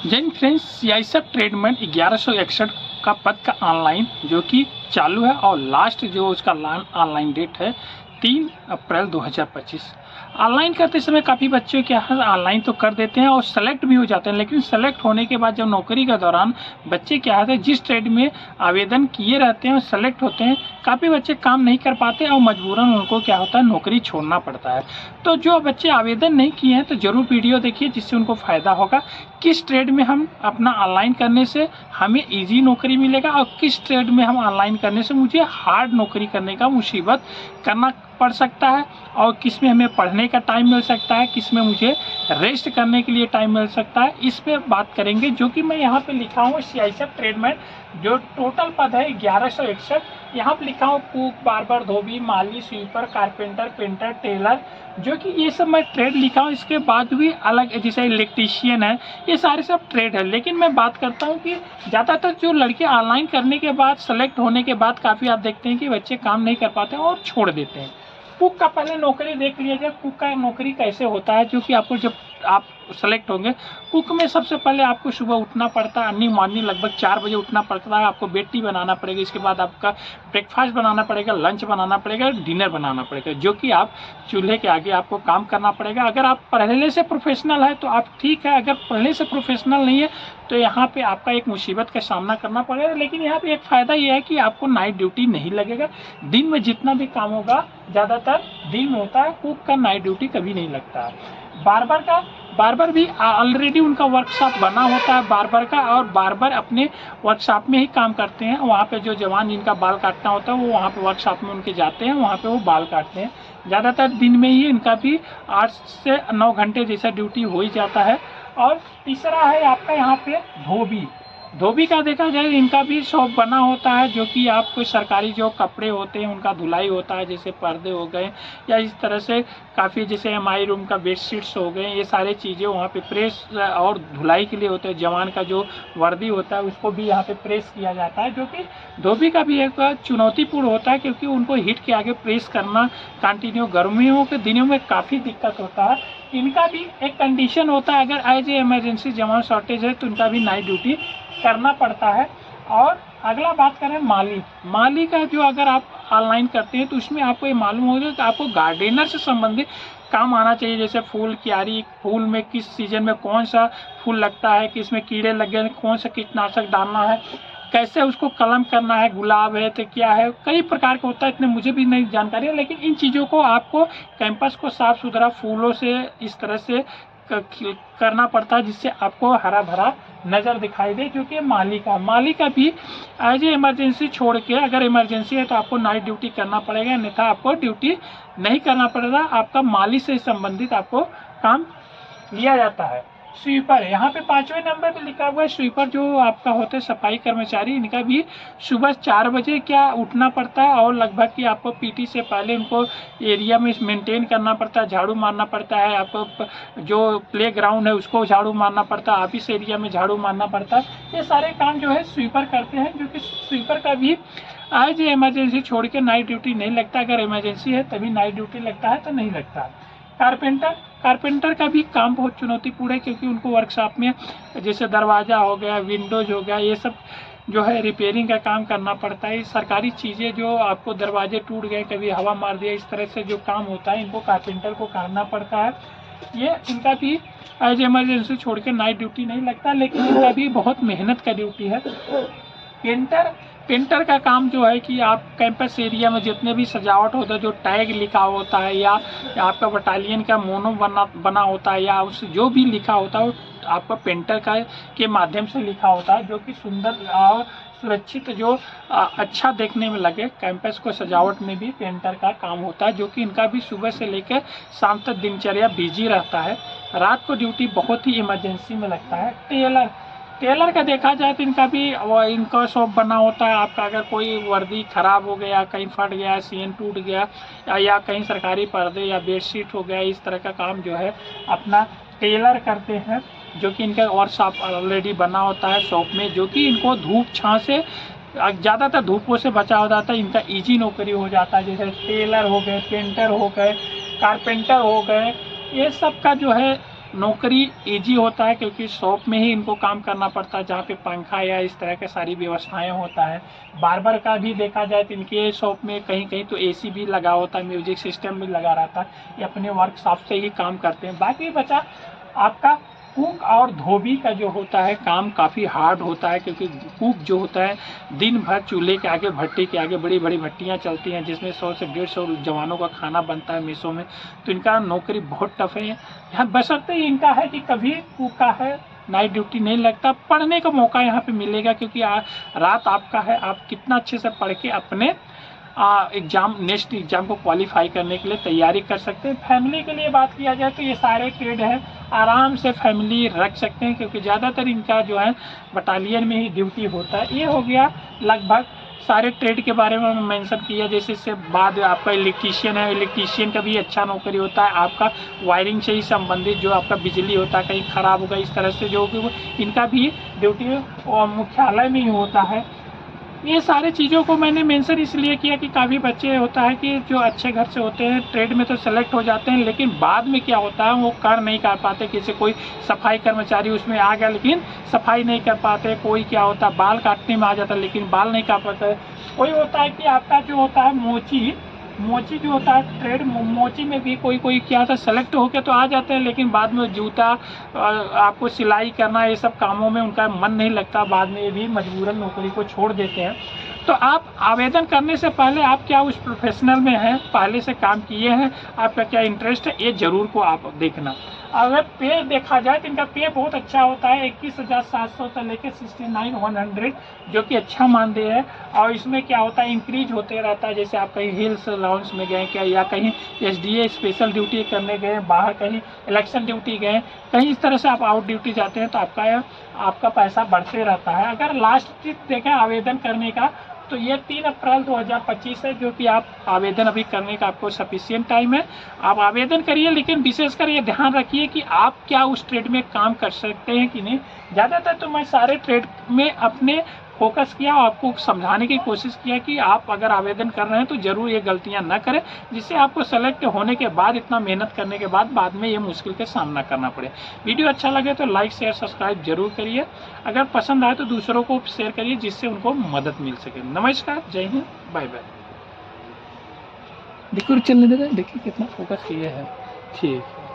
Jain friends, CISF tradesman 1161 का पद का ऑनलाइन जो कि चालू है और लास्ट जो उसका ऑनलाइन डेट है 3 अप्रैल 2025। ऑनलाइन करते समय काफ़ी बच्चे क्या है ऑनलाइन तो कर देते हैं और सेलेक्ट भी हो जाते हैं, लेकिन सेलेक्ट होने के बाद जब नौकरी के दौरान बच्चे क्या है जिस ट्रेड में आवेदन किए रहते हैं और सेलेक्ट होते हैं, काफ़ी बच्चे काम नहीं कर पाते और मजबूरन उनको क्या होता है नौकरी छोड़ना पड़ता है। तो जो बच्चे आवेदन नहीं किए हैं तो ज़रूर वीडियो देखिए जिससे उनको फ़ायदा होगा। किस ट्रेड में हम अपना ऑनलाइन करने से हमें इजी नौकरी मिलेगा और किस ट्रेड में हम ऑनलाइन करने से मुझे हार्ड नौकरी करने का मुसीबत करना पड़ सकता है, और किस में हमें पढ़ने का टाइम मिल सकता है, किस में मुझे रेस्ट करने के लिए टाइम मिल सकता है, इस पे बात करेंगे। जो कि मैं यहाँ पे लिखा हूँ सीआईएसएफ ट्रेडमैन, जो टोटल पद है 1161। यहाँ पे लिखा हूँ कुक, बार्बर, धोबी, माली, स्वीपर, कारपेंटर, पेंटर, टेलर, जो कि ये सब मैं ट्रेड लिखा हूँ। इसके बाद भी अलग जैसे इलेक्ट्रीशियन है, ये सारे सब ट्रेड है। लेकिन मैं बात करता हूँ कि ज़्यादातर जो लड़के ऑनलाइन करने के बाद सेलेक्ट होने के बाद काफ़ी आप देखते हैं कि बच्चे काम नहीं कर पाते हैं और छोड़ देते हैं। कुक का पहले नौकरी देख लिया जाए, कुक का नौकरी कैसे होता है। जो कि आपको जब आप सेलेक्ट होंगे कुक में सबसे पहले आपको सुबह उठना पड़ता है, अर्ली मॉर्निंग लगभग 4 बजे उठना पड़ता है। आपको बेड टी बनाना पड़ेगा, इसके बाद आपका ब्रेकफास्ट बनाना पड़ेगा, लंच बनाना पड़ेगा, डिनर बनाना पड़ेगा, जो कि आप चूल्हे के आगे आपको काम करना पड़ेगा। अगर आप पहले से प्रोफेशनल है तो आप ठीक है, अगर पहले से प्रोफेशनल नहीं है तो यहाँ पे आपका एक मुसीबत का सामना करना पड़ेगा। लेकिन यहाँ पे एक फ़ायदा ये है कि आपको नाइट ड्यूटी नहीं लगेगा। दिन में जितना भी काम होगा ज़्यादातर दिन में होता है, कुक का नाइट ड्यूटी कभी नहीं लगता है। बार्बर भी ऑलरेडी उनका वर्कशॉप बना होता है बार्बर का, और बार्बर अपने वर्कशॉप में ही काम करते हैं। वहाँ पे जो जवान जिनका बाल काटना होता है वो वहाँ पे वर्कशॉप में उनके जाते हैं, वहाँ पे वो बाल काटते हैं। ज़्यादातर दिन में ही इनका भी 8 से 9 घंटे जैसा ड्यूटी हो ही जाता है। और तीसरा है आपका यहाँ पे धोबी का देखा जाए इनका भी शॉप बना होता है, जो कि आपको सरकारी जो कपड़े होते हैं उनका धुलाई होता है, जैसे पर्दे हो गए या इस तरह से काफ़ी जैसे एमआई रूम का बेडशीट्स हो गए, ये सारी चीज़ें वहाँ पे प्रेस और धुलाई के लिए होते हैं। जवान का जो वर्दी होता है उसको भी यहाँ पे प्रेस किया जाता है, जो कि धोबी का भी एक चुनौतीपूर्ण होता है, क्योंकि उनको हीट के आगे प्रेस करना कंटिन्यू गर्मियों के दिनों में काफ़ी दिक्कत होता है। इनका भी एक कंडीशन होता है, अगर एज ए इमरजेंसी जवान शॉर्टेज है तो इनका भी नाइट ड्यूटी करना पड़ता है। और अगला बात करें माली का, जो अगर आप ऑनलाइन करते हैं तो उसमें आपको ये मालूम होगा कि आपको गार्डनर से संबंधित काम आना चाहिए, जैसे फूल क्यारी, फूल में किस सीजन में कौन सा फूल लगता है, किस में कीड़े लग गए, कौन सा कीटनाशक डालना है, कैसे उसको कलम करना है, गुलाब है तो क्या है, कई प्रकार का होता है। इतने मुझे भी नहीं जानकारी है, लेकिन इन चीज़ों को आपको कैंपस को साफ़ सुथरा फूलों से इस तरह से करना पड़ता है जिससे आपको हरा भरा नज़र दिखाई दे। जो कि माली का भी एज ए इमरजेंसी छोड़ के, अगर इमरजेंसी है तो आपको नाइट ड्यूटी करना पड़ेगा, अन्यथा आपको ड्यूटी नहीं करना पड़ेगा। आपका माली से संबंधित आपको काम लिया जाता है। स्वीपर यहाँ पे 5वें नंबर पे लिखा हुआ है। स्वीपर जो आपका होता है सफाई कर्मचारी, इनका भी सुबह 4 बजे क्या उठना पड़ता है, और लगभग कि आपको पीटी से पहले उनको एरिया में मेंटेन करना पड़ता है, झाड़ू मारना पड़ता है। आपको जो प्ले ग्राउंड है उसको झाड़ू मारना पड़ता है, ऑफिस एरिया में झाड़ू मारना पड़ता है। ये सारे काम जो है स्वीपर करते हैं, जो कि स्वीपर का भी आज इमरजेंसी छोड़ के नाइट ड्यूटी नहीं लगता। अगर इमरजेंसी है तभी नाइट ड्यूटी लगता है, तो नहीं लगता। कारपेंटर का भी काम बहुत चुनौतीपूर्ण है, क्योंकि उनको वर्कशॉप में जैसे दरवाज़ा हो गया, विंडोज हो गया, ये सब जो है रिपेयरिंग का काम करना पड़ता है। सरकारी चीज़ें जो आपको दरवाजे टूट गए, कभी हवा मार दिया, इस तरह से जो काम होता है इनको कारपेंटर को करना पड़ता है। ये इनका भी एज इमरजेंसी छोड़ के नाइट ड्यूटी नहीं लगता, लेकिन इनका भी बहुत मेहनत का ड्यूटी है। पेंटर का काम जो है कि आप कैंपस एरिया में जितने भी सजावट होता है, जो टैग लिखा होता है या आपका बटालियन का मोनो बना होता है, या उस जो भी लिखा होता है वो आपका पेंटर का के माध्यम से लिखा होता है, जो कि सुंदर और सुरक्षित जो अच्छा देखने में लगे। कैंपस को सजावट में भी पेंटर का काम होता है, जो कि इनका भी सुबह से लेकर शाम तक दिनचर्या बिजी रहता है। रात को ड्यूटी बहुत ही इमरजेंसी में लगता है। टेलर का देखा जाए तो इनका भी इनका शॉप बना होता है। आपका अगर कोई वर्दी खराब हो गया, कहीं फट गया, सीन टूट गया, या कहीं सरकारी पर्दे या बेडशीट हो गया, इस तरह का काम जो है अपना टेलर करते हैं, जो कि इनका और शॉप ऑलरेडी बना होता है शॉप में, जो कि इनको धूप छाँव से ज़्यादातर धूपों से बचा हो जाता है। इनका ईजी नौकरी हो जाता है। जैसे टेलर हो गए, पेंटर हो गए, कारपेंटर हो गए, ये सब का जो है नौकरी ईजी होता है क्योंकि शॉप में ही इनको काम करना पड़ता है, जहाँ पे पंखा या इस तरह के सारी व्यवस्थाएं होता है। बार्बर का भी देखा जाए तो इनके शॉप में कहीं कहीं तो एसी भी लगा होता है, म्यूजिक सिस्टम भी लगा रहता है, ये अपने वर्कशॉप से ही काम करते हैं। बाकी बचा आपका कुक और धोबी का जो होता है काम काफ़ी हार्ड होता है, क्योंकि कुक जो होता है दिन भर चूल्हे के आगे, भट्टी के आगे बड़ी बड़ी भट्टियाँ चलती हैं, जिसमें 100 से 150 जवानों का खाना बनता है मेसों में। तो इनका नौकरी बहुत टफ है। यहाँ बशर्ते इनका है कि कभी कुक का है नाइट ड्यूटी नहीं लगता, पढ़ने का मौका यहाँ पे मिलेगा, क्योंकि रात आपका है, आप कितना अच्छे से पढ़ के अपने एग्ज़ाम नेक्स्ट एग्ज़ाम को क्वालिफाई करने के लिए तैयारी कर सकते हैं। फैमिली के लिए बात किया जाए तो ये सारे ट्रेड है, आराम से फैमिली रख सकते हैं, क्योंकि ज़्यादातर इनका जो है बटालियन में ही ड्यूटी होता है। ये हो गया लगभग सारे ट्रेड के बारे में मेंशन किया। जैसे इससे बाद आपका इलेक्ट्रीशियन है, इलेक्ट्रीशियन का भी अच्छा नौकरी होता है। आपका वायरिंग से ही संबंधित जो आपका बिजली होता है, कहीं ख़राब होगा इस तरह से जो कि इनका भी ड्यूटी मुख्यालय में ही होता है। ये सारे चीज़ों को मैंने मेंशन इसलिए किया कि काफ़ी बच्चे होता है कि जो अच्छे घर से होते हैं ट्रेड में तो सेलेक्ट हो जाते हैं, लेकिन बाद में क्या होता है वो कर नहीं कर पाते। किसी कोई सफाई कर्मचारी उसमें आ गया लेकिन सफाई नहीं कर पाते, कोई क्या होता है बाल काटने में आ जाता है लेकिन बाल नहीं काट पाते। कोई होता है कि आपका जो होता है मोची जो होता है ट्रेड, मोची में भी कोई क्या होता है सेलेक्ट होकर तो आ जाते हैं, लेकिन बाद में जूता आपको सिलाई करना ये सब कामों में उनका मन नहीं लगता, बाद में ये भी मजबूरन नौकरी को छोड़ देते हैं। तो आप आवेदन करने से पहले आप क्या उस प्रोफेशनल में हैं, पहले से काम किए हैं, आपका क्या इंटरेस्ट है, ये ज़रूर को आप देखना। अगर पे देखा जाए तो इनका पे बहुत अच्छा होता है, 21,700 से लेकर 69,100, जो कि अच्छा मानदेय है। और इसमें क्या होता है इंक्रीज होते रहता है, जैसे आप कहीं हिल्स लाउंज में गए क्या, या कहीं एसडीए स्पेशल ड्यूटी करने गए, बाहर कहीं इलेक्शन ड्यूटी गए, कहीं इस तरह से आप आउट ड्यूटी जाते हैं तो आपका पैसा बढ़ते रहता है। अगर लास्ट देखें आवेदन करने का तो ये 3 अप्रैल 2025 है, जो कि आप आवेदन अभी करने का आपको सफिशिएंट टाइम है, आप आवेदन करिए। लेकिन विशेषकर ये ध्यान रखिए कि आप क्या उस ट्रेड में काम कर सकते हैं कि नहीं। ज़्यादातर तो मैं सारे ट्रेड में अपने फोकस किया, आपको समझाने की कोशिश किया कि आप अगर आवेदन कर रहे हैं तो ज़रूर ये गलतियां न करें, जिससे आपको सेलेक्ट होने के बाद इतना मेहनत करने के बाद में ये मुश्किल का सामना करना पड़े। वीडियो अच्छा लगे तो लाइक शेयर सब्सक्राइब जरूर करिए, अगर पसंद आए तो दूसरों को शेयर करिए जिससे उनको मदद मिल सके। नमस्कार, जय हिंद, बाय बाय। देखिए चलने दे रहा है, देखिए कितना फोकस किया है, ठीक है।